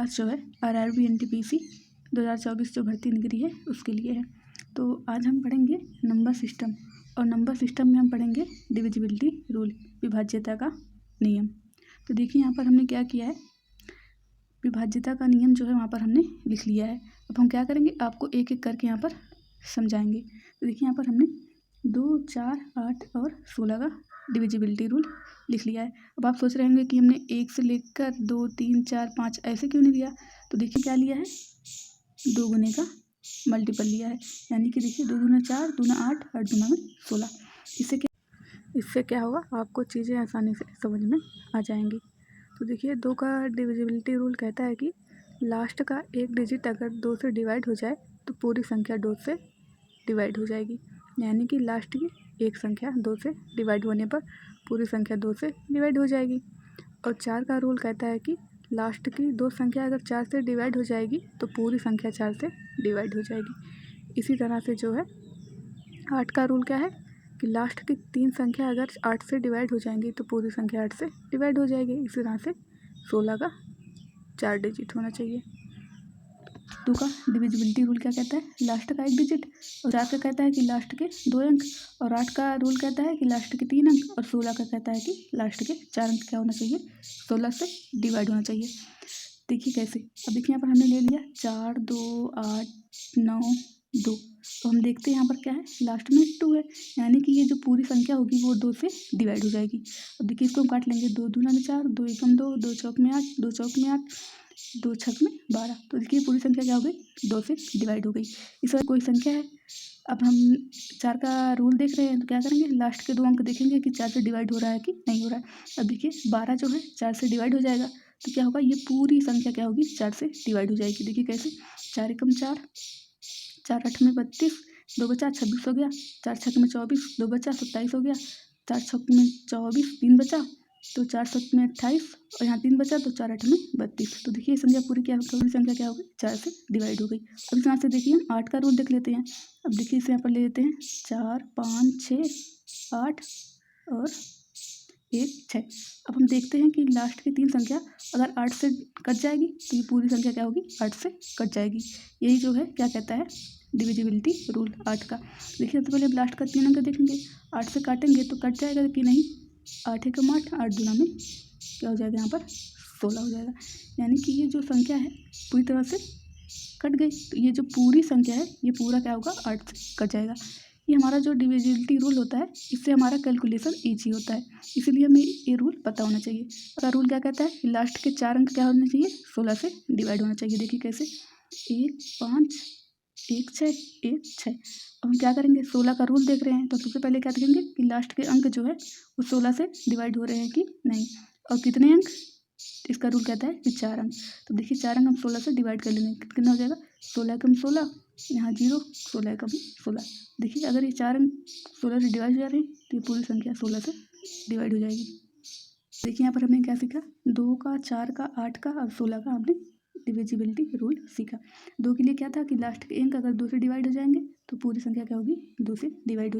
Class जो है RRB NTPC 2024 जो भर्ती निकली है उसके लिए है। तो आज हम पढ़ेंगे नंबर सिस्टम, और नंबर सिस्टम में हम पढ़ेंगे डिविजिबिलिटी रूल, विभाज्यता का नियम। तो देखिए यहाँ पर हमने क्या किया है, विभाज्यता का नियम जो है वहाँ पर हमने लिख लिया है। अब हम क्या करेंगे, आपको एक एक करके यहाँ पर समझाएंगे। तो देखिए यहाँ पर हमने 2, 4, 8 और 16 का डिविजिबिलिटी रूल लिख लिया है। अब आप सोच रहे होंगे कि हमने 1 से लेकर 2, 3, 4, 5 ऐसे क्यों नहीं लिया। तो देखिए क्या लिया है, 2 गुने का मल्टीपल लिया है, यानी कि देखिए 2 दूना 4, दूना 8, 8 दूना में 16। इससे क्या होगा, आपको चीज़ें आसानी से समझ में आ जाएंगी। तो देखिए 2 का डिविजिबिलिटी रूल कहता है कि लास्ट का एक डिजिट अगर 2 से डिवाइड हो जाए तो पूरी संख्या 2 से डिवाइड हो जाएगी, यानी कि लास्ट की एक संख्या 2 से डिवाइड होने पर पूरी संख्या 2 से डिवाइड हो जाएगी। और 4 का रूल कहता है कि लास्ट की 2 संख्या अगर 4 से डिवाइड हो जाएगी तो पूरी संख्या 4 से डिवाइड हो जाएगी। इसी तरह से जो है 8 का रूल क्या है कि लास्ट की 3 संख्या अगर 8 से डिवाइड हो जाएंगी तो पूरी संख्या 8 से डिवाइड हो जाएगी। इसी तरह से 16 का 4 डिजिट होना चाहिए। 2 का डिविजिबिलिटी रूल क्या कहता है, लास्ट का एक डिजिट, और 4 का कहता है कि लास्ट के 2 अंक, और 8 का रूल कहता है कि लास्ट के 3 अंक, और 16 का कहता है कि लास्ट के 4 अंक क्या होना चाहिए, 16 से डिवाइड होना चाहिए। देखिए कैसे, अब देखिए यहाँ पर हमने ले लिया 4, 2, 8, 9, 2। तो हम देखते हैं यहाँ पर क्या है, लास्ट में 2 है, यानी कि ये जो पूरी संख्या होगी वो 2 से डिवाइड हो जाएगी। अब देखिए इसको हम काट लेंगे, 2 दूना में 4, 2 एकम 2, 2 चौक में 8, 2 चौक में 8, 2 छक में 12। तो देखिए पूरी संख्या क्या हो गई, 2 से डिवाइड हो गई। इस बार कोई संख्या है, अब हम 4 का रूल देख रहे हैं तो क्या करेंगे, लास्ट के 2 अंक देखेंगे कि 4 से डिवाइड हो रहा है कि नहीं हो रहा है। अब देखिए 12 जो है 4 से डिवाइड हो जाएगा, तो क्या होगा, ये पूरी संख्या क्या होगी, 4 से डिवाइड हो जाएगी। देखिए कैसे, 4 एकम 4, 4 8 में 32, 2 बचा 26 हो गया, 4 छक में 24, 2 बचा 27 हो गया, 4 छक में 24, 3 बचा तो 4 7 में 28, और यहाँ 3 बचा तो 4 8 में 32। तो देखिए संख्या पूरी संख्या क्या हो गई, 4 से डिवाइड हो गई। अब इस यहाँ से देखिए हम 8 का रूल देख लेते हैं। अब देखिए इसे यहाँ पर ले लेते हैं, 4, 5, 6, 8 और 1, 6। अब हम देखते हैं कि लास्ट की 3 संख्या अगर 8 से कट जाएगी तो ये पूरी संख्या क्या होगी, 8 से कट जाएगी। यही जो है क्या कहता है, डिविजिबिलिटी रूल 8 का। देखिए सबसे पहले अब लास्ट का 3 अंक देखेंगे, 8 से काटेंगे तो कट जाएगा कि नहीं, 8 एकम 8, 8 दूना में क्या हो जाएगा, यहाँ पर 16 हो जाएगा, यानी कि ये जो संख्या है पूरी तरह से कट गई। तो ये जो पूरी संख्या है ये पूरा क्या होगा, 8 से कट जाएगा। ये हमारा जो डिविजिबिलिटी रूल होता है इससे हमारा कैलकुलेशन ईजी होता है, इसीलिए हमें ये रूल पता होना चाहिए। और रूल क्या कहता है, लास्ट के 4 अंक क्या होने चाहिए, 16 से डिवाइड होना चाहिए। देखिए कैसे, 1, 5, 1, 6, 1, 6। अब हम क्या करेंगे, 16 का रूल देख रहे हैं तो सबसे पहले क्या देखेंगे कि लास्ट के अंक जो है वो 16 से डिवाइड हो रहे हैं कि नहीं, और कितने अंक, इसका रूल कहता है कि 4 अंक। तो देखिए 4 अंक हम 16 से डिवाइड कर लेंगे, कितना हो जाएगा, 16 एकम 16, यहाँ 0, 16 एकम 16। देखिए अगर ये 4 अंक 16 से डिवाइड हो जा रहे हैं तो ये पूरी संख्या 16 से डिवाइड हो जाएगी। देखिए यहाँ पर हमने क्या सीखा, 2 का, 4 का, 8 का और 16 का हमने डिविजिबिलिटी रूल सीखा। 2 के लिए क्या था कि लास्ट के अंक अगर 2 से डिवाइड हो जाएंगे तो पूरी संख्या क्या होगी, 2 से डिवाइड हो